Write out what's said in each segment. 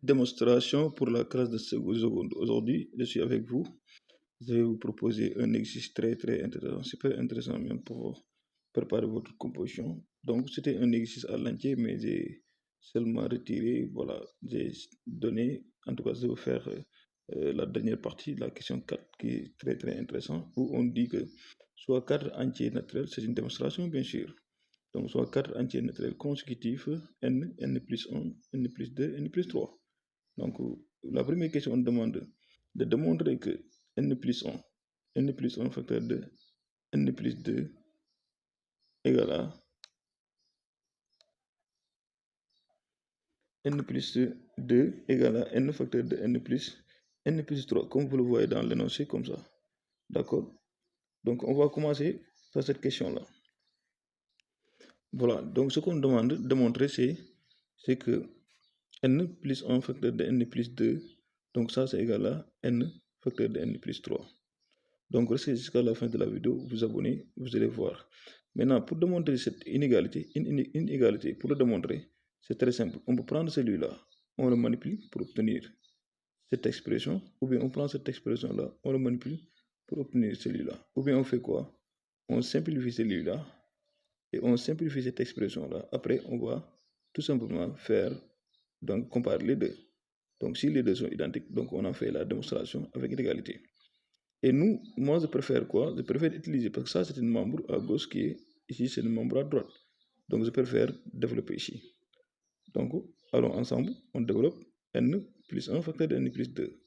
démonstration pour la classe de seconde. Aujourd'hui, je suis avec vous. Je vais vous proposer un exercice très intéressant, super intéressant même pour préparer votre composition. Donc, c'était un exercice à l'entier, mais j'ai seulement retiré, voilà, j'ai donné, en tout cas, je vais faire la dernière partie de la question 4 qui est très intéressant, où on dit que soit 4 entiers naturels, c'est une démonstration, bien sûr. Donc, soit 4 entiers naturels consécutifs, n plus 1, n plus 2, n plus 3. Donc, la première question, on demande de démontrer que n plus 1 facteur de n plus 2 égale à n plus 2 égale à n facteur de n plus 3, comme vous le voyez dans l'énoncé comme ça. D'accord? Donc, on va commencer par cette question-là. Voilà, donc ce qu'on demande de démontrer, c'est que n plus 1 facteur de n plus 2, donc ça c'est égal à n facteur de n plus 3. Donc restez jusqu'à la fin de la vidéo, vous abonnez, vous allez voir. Maintenant, pour démontrer cette inégalité, inégalité, pour le démontrer, c'est très simple. On peut prendre celui-là, on le manipule pour obtenir cette expression, ou bien on prend cette expression-là, on le manipule pour obtenir celui-là. Ou bien on fait quoi? On simplifie celui-là et on simplifie cette expression-là. Après, on va tout simplement faire, donc comparer les deux. Donc si les deux sont identiques, donc on a fait la démonstration avec l'égalité. Et nous, moi je préfère quoi? Je préfère utiliser, parce que ça c'est un membre à gauche qui est ici, c'est un membre à droite. Donc je préfère développer ici. Donc allons ensemble, on développe n plus 1 facteur de n plus 2.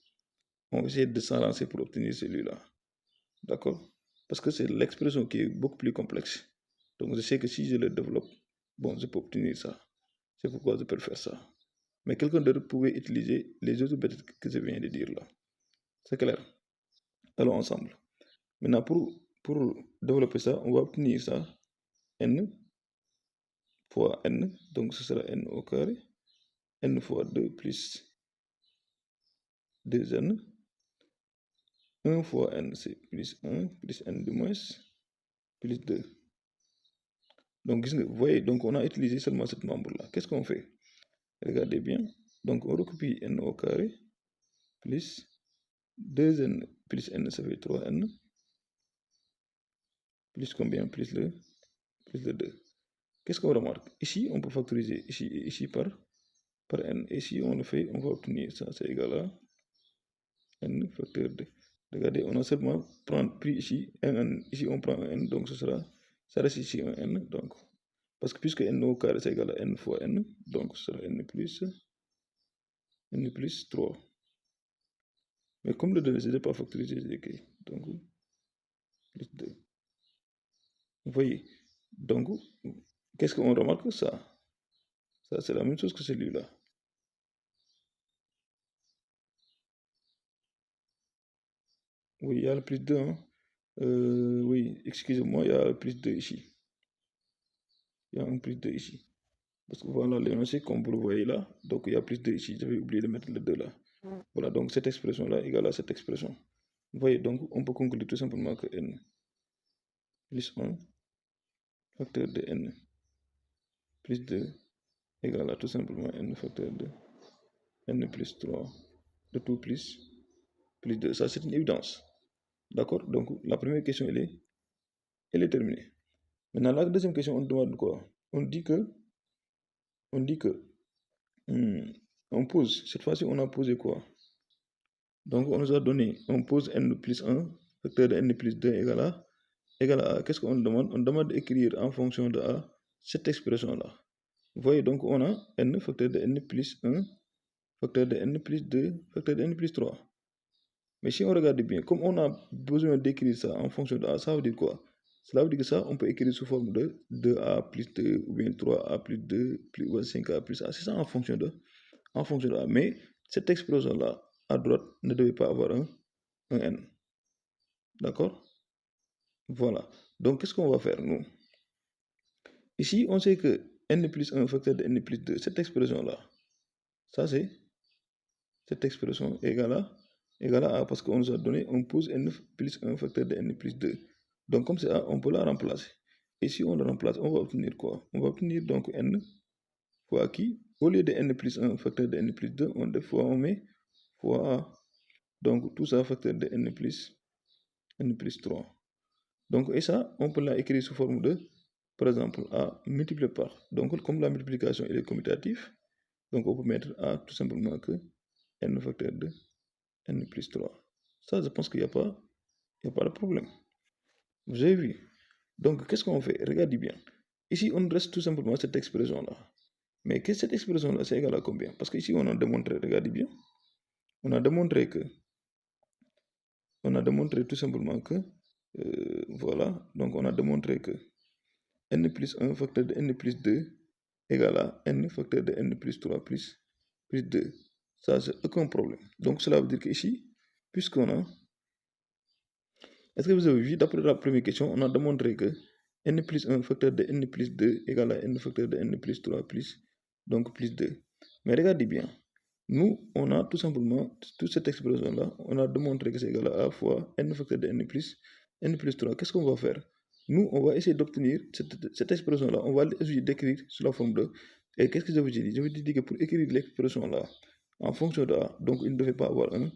On va essayer de s'enlancer pour obtenir celui-là. D'accord? Parce que c'est l'expression qui est beaucoup plus complexe. Donc je sais que si je le développe, bon, je peux obtenir ça. C'est pourquoi je préfère ça. Mais quelqu'un d'autre pouvait utiliser les autres méthodes que je viens de dire là. C'est clair? Allons ensemble. Maintenant, pour développer ça, on va obtenir ça, n fois n, donc ce sera n au carré, n fois 2 plus 2n, 1 fois n c'est plus 1, plus n de moins, plus 2. Donc, vous voyez, donc on a utilisé seulement cette membre-là. Qu'est-ce qu'on fait? Regardez bien. Donc, on recopie n au carré, plus 2n, plus n, ça fait 3n, plus combien? Plus le 2. Qu'est-ce qu'on remarque? Ici, on peut factoriser ici par n. Et si on le fait, on va obtenir ça, c'est égal à n facteur de. Regardez, on a seulement pris ici un n. Ici, on prend un n, donc ça reste ici un n. Donc, parce que puisque n au carré, c'est égal à n fois n, donc ce sera n plus 3. Mais comme le donné, ce n'est pas factorisé, c'est écrit. Donc, plus 2. Vous voyez? Donc, qu'est-ce qu'on remarque? Ça, c'est la même chose que celui-là. Oui, il y a le plus 2. Hein. Oui, excusez-moi, il y a le plus 2 ici. Il y a un plus 2 ici. Parce que voilà l'énoncé, comme vous le voyez là. Donc, il y a plus 2 ici. J'avais oublié de mettre le 2 là. Voilà, donc cette expression-là égale à cette expression. Vous voyez, donc on peut conclure tout simplement que n plus 1 facteur de n plus 2 égale à tout simplement n facteur de n plus 3 de tout plus 2. Ça, c'est une évidence. D'accord? Donc, la première question, elle est terminée. Maintenant, la deuxième question, on demande quoi? On dit que on pose. Cette fois-ci, on a posé quoi? Donc, on nous a donné, on pose n plus 1 facteur de n plus 2 égale à qu'est-ce qu'on demande? On demande d'écrire en fonction de a cette expression-là. Vous voyez, donc on a n facteur de n plus 1 facteur de n plus 2 facteur de n plus 3. Mais si on regarde bien, comme on a besoin d'écrire ça en fonction de a, ça veut dire quoi? Cela veut dire que ça, on peut écrire sous forme de 2a plus 2 ou bien 3a plus 2 plus 5a plus a. C'est ça en fonction de a. Mais cette expression-là, à droite, ne devait pas avoir un n. D'accord? Voilà. Donc, qu'est-ce qu'on va faire, nous? Ici, on sait que n plus 1 facteur de n plus 2, cette expression-là, ça c'est cette expression égale à a, parce qu'on nous a donné, on pose n plus 1 facteur de n plus 2. Donc, comme c'est a, on peut la remplacer. Et si on le remplace, on va obtenir quoi? On va obtenir donc n fois qui? au lieu de n plus 1 facteur de n plus 2, on met fois a. Donc tout ça facteur de n plus 3. Donc et ça, on peut l'écrire sous forme de, par exemple, a multiplié par. Donc comme la multiplication est commutative, donc on peut mettre a tout simplement que n facteur de n plus 3. Ça, je pense qu'il n'y a pas de problème. Vous avez vu? Donc qu'est-ce qu'on fait? Regardez bien. Ici, on reste tout simplement cette expression-là. Mais que cette expression-là, c'est égal à combien? Parce qu'ici, on a démontré, regardez bien, on a démontré tout simplement que, voilà, donc on a démontré que n plus 1 facteur de n plus 2 égale à n facteur de n plus 3 plus 2. Ça, c'est aucun problème. Donc cela veut dire qu'ici, puisqu'on a, est-ce que vous avez vu, d'après la première question, on a démontré que n plus 1 facteur de n plus 2 égale à n facteur de n plus 3 plus 2. Mais regardez bien, nous, on a tout simplement, toute cette expression-là, on a démontré que c'est égal à fois n facteur de n plus 3. Qu'est-ce qu'on va faire? Nous, on va essayer d'obtenir cette expression-là, on va essayer d'écrire sous la forme de... Et qu'est-ce que je vous dis? Je vous dis que pour écrire l'expression-là, en fonction de A, donc il ne devait pas avoir un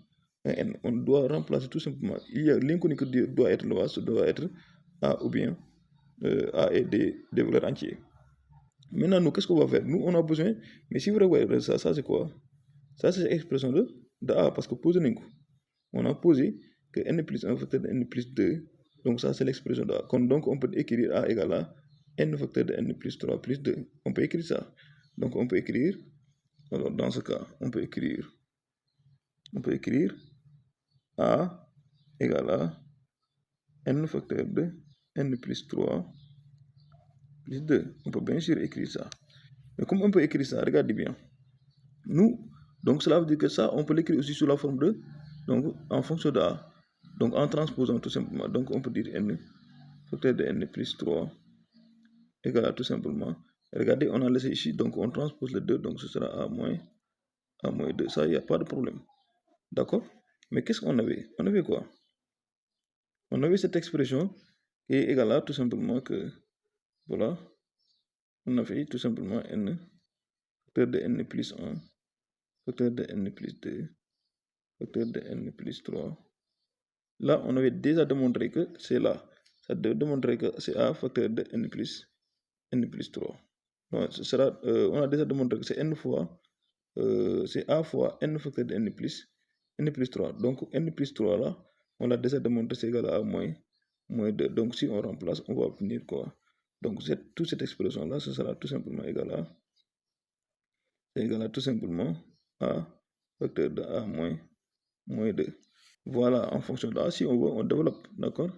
n. On doit remplacer tout simplement, il y a l'inconnu qui doit être là, ça doit être A ou bien A et des valeurs entières. Maintenant, nous, qu'est-ce qu'on va faire? Nous, on a besoin, mais si vous regardez ça, c'est quoi? Ça, c'est l'expression de A, parce que poser on a posé que n plus 1 facteur de n plus 2, donc ça, c'est l'expression de A. Donc, on peut écrire A égale à n facteur de n plus 3 plus 2. On peut écrire ça. Donc, on peut écrire, alors dans ce cas, on peut écrire A égale à n facteur de n plus 3 plus 2. On peut bien sûr écrire ça. Mais comme on peut écrire ça, regardez bien. Nous, donc cela veut dire que ça, on peut l'écrire aussi sous la forme de, donc en fonction de A. Donc en transposant tout simplement, donc on peut dire n facteur de n plus 3 égale à tout simplement. Regardez, on a laissé ici, donc on transpose le 2, donc ce sera A moins 2. Ça, il n'y a pas de problème. D'accord? Mais qu'est-ce qu'on avait? On avait quoi? On avait cette expression qui est égale à tout simplement que, voilà, on a fait tout simplement n facteur de n plus 1, facteur de n plus 2, facteur de n plus 3. Là, on avait déjà démontré que c'est là. Ça doit démontrer que c'est A facteur de n plus 3. Non, ce sera, on a déjà démontré que c'est n fois, c'est A fois n facteur de n plus 3. Donc n plus 3 là, on l'a déjà démontré, c'est égal à A moins 2. Donc si on remplace, on va obtenir quoi? Donc toute cette expression là, ce sera tout simplement égal à tout simplement A facteur de A moins 2. Voilà, en fonction de A, si on veut, on développe, d'accord?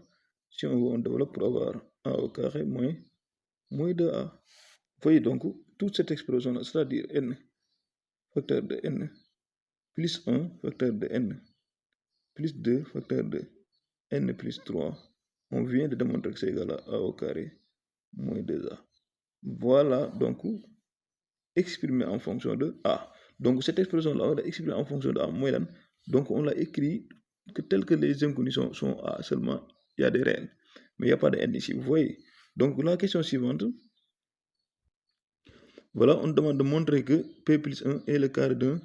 Si on veut, on développe pour avoir A au carré moins 2A. Vous voyez donc, toute cette expression-là, c'est-à-dire n facteur de n plus 1 facteur de n plus 2 facteur de n plus 3, on vient de démontrer que c'est égal à A au carré moins 2A. Voilà, donc, exprimé en fonction de A. Donc, cette expression-là, on l'a exprimée en fonction de A moins n. Donc, on l'a écrit que tel que les inconnus sont A seulement, il y a des réels. Mais il n'y a pas de n ici, vous voyez. Donc, la question suivante, voilà, on demande de montrer que P plus 1 est le carré d'un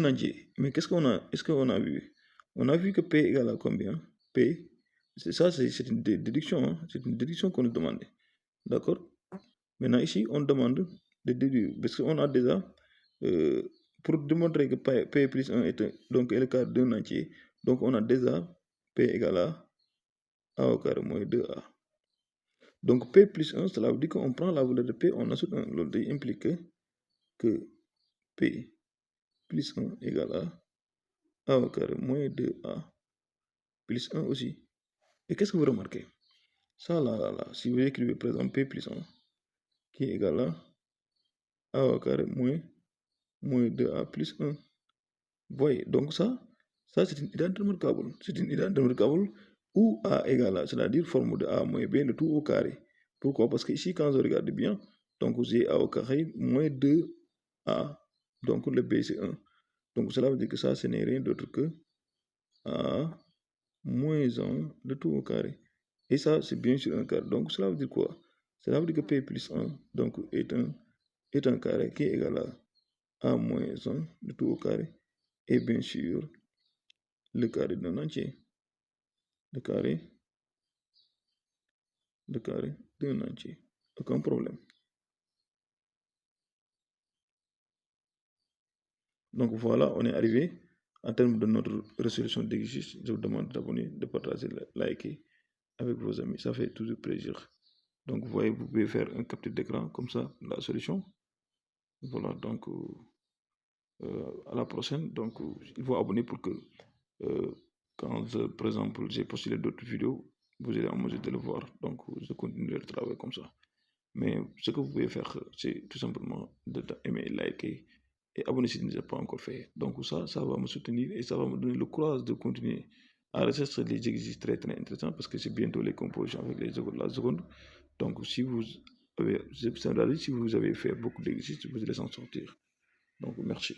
entier. Mais qu'est-ce qu'on a, est-ce qu'on a vu? On a vu que P égale à combien? P, c'est une déduction, hein? C'est une déduction qu'on nous demande. D'accord? Maintenant, ici, on demande de déduire, parce qu'on a déjà, pour démontrer que P plus 1 est le carré d'un entier, donc on a déjà P égale à A au carré moins 2A. Donc P plus 1, cela veut dire qu'on prend la valeur de P, on ajoute 1. L'autre implique que P plus 1 égale à A au carré moins 2A plus 1 aussi. Et qu'est-ce que vous remarquez? Ça là, si vous écrivez par exemple P plus 1 qui est égal à A au carré moins 2A plus 1. Vous voyez, donc ça c'est une identité remarquable. C'est une identité remarquable où A égale à, c'est-à-dire forme de A moins B, le tout au carré. Pourquoi? Parce que ici, quand je regarde bien, donc j'ai A au carré moins 2A, donc le B c'est 1. Donc cela veut dire que ça, ce n'est rien d'autre que A moins 1, le tout au carré. Et ça, c'est bien sûr un carré. Donc cela veut dire quoi? Cela veut dire que P plus 1 donc, est un carré qui est égal à a moins 1 de tout au carré, et bien sûr le carré d'un entier. Le carré d'un entier. Aucun problème. Donc voilà, on est arrivé en termes de notre résolution d'exercice. Je vous demande d'abonner, de partager, de liker avec vos amis. Ça fait toujours plaisir. Donc vous voyez, vous pouvez faire un capture d'écran comme ça, la solution. Voilà, donc à la prochaine. Donc il faut abonner pour que quand, par exemple, j'ai postulé d'autres vidéos, vous êtes en mesure de le voir. Donc je continuerai le travail comme ça. Mais ce que vous pouvez faire, c'est tout simplement d'aimer, liker et abonner si ce n'est pas encore fait. Donc ça va me soutenir et ça va me donner le courage de continuer à rechercher des exercices très très intéressants parce que c'est bientôt les compositions avec les la seconde. Donc si vous avez fait beaucoup d'exercices, vous allez s'en sortir. Donc merci.